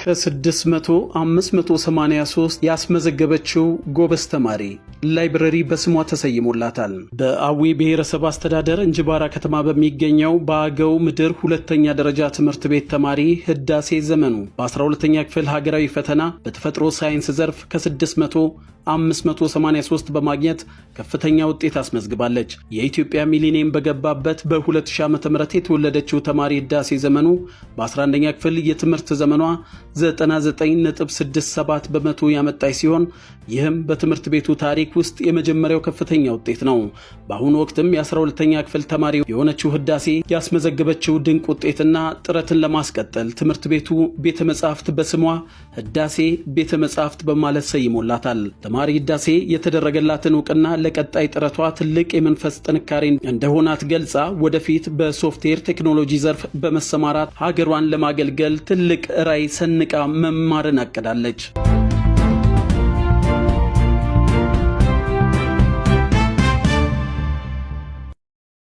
ከ600 583 ያስመዘገበችው ጎበዝ ተማሪ ላይብረሪ በስሟ ተሰይሞላታል። በአዊ ብሔረሰብ አስተዳደር እንጅባራ ከተማ በሚገኘው በአገው ምድር ሁለተኛ ደረጃ ትምህርት ቤት ተማሪ ህዳሴ ዘመኑ በ12ኛ ክፍል ሀገራዊ ፈተና በተፈጥሮ ሳይንስ ዘርፍ ከ600 583 በማግኘት ከፍተኛ ውጤት አስመዝግባለች። የኢትዮጵያ ሚሊኒየም በገባበት በ2000 ዓ.ም የተወለደችው ተማሪ ህዳሴ ዘመኑ በ11ኛ ክፍል የትምህርት ዘመኗ 99.67 በመቶ ያመጣች ሲሆን ይህም በትምህርት ቤቱ ታሪክ ውስጥ የመጀመሪያው ከፍተኛ ውጤት ነው። በአሁኑ ወቅትም የ12ኛ ክፍል ተማሪ የሆነችው ህዳሴ ያስመዘገበችው ድንቅ ውጤትና ጥረትን ለማስቀጠል ትምህርት ቤቱ ቤተ መጻሕፍት በስሟ ህዳሴ ቤተ መጻሕፍት በማለት ሰይሞላታል። ተማሪ ህዳሴ የተደረገላትን ዕውቅና ለቀጣይ ጥረቷ ትልቅ የመንፈስ ጥንካሬ እንደሆናት ገልጻ ወደፊት በሶፍትዌር ቴክኖሎጂ ዘርፍ በመሰማራት ሀገሯን ለማገልገል ትልቅ ራዕይ ሰንቃ መማርን አቅዳለች።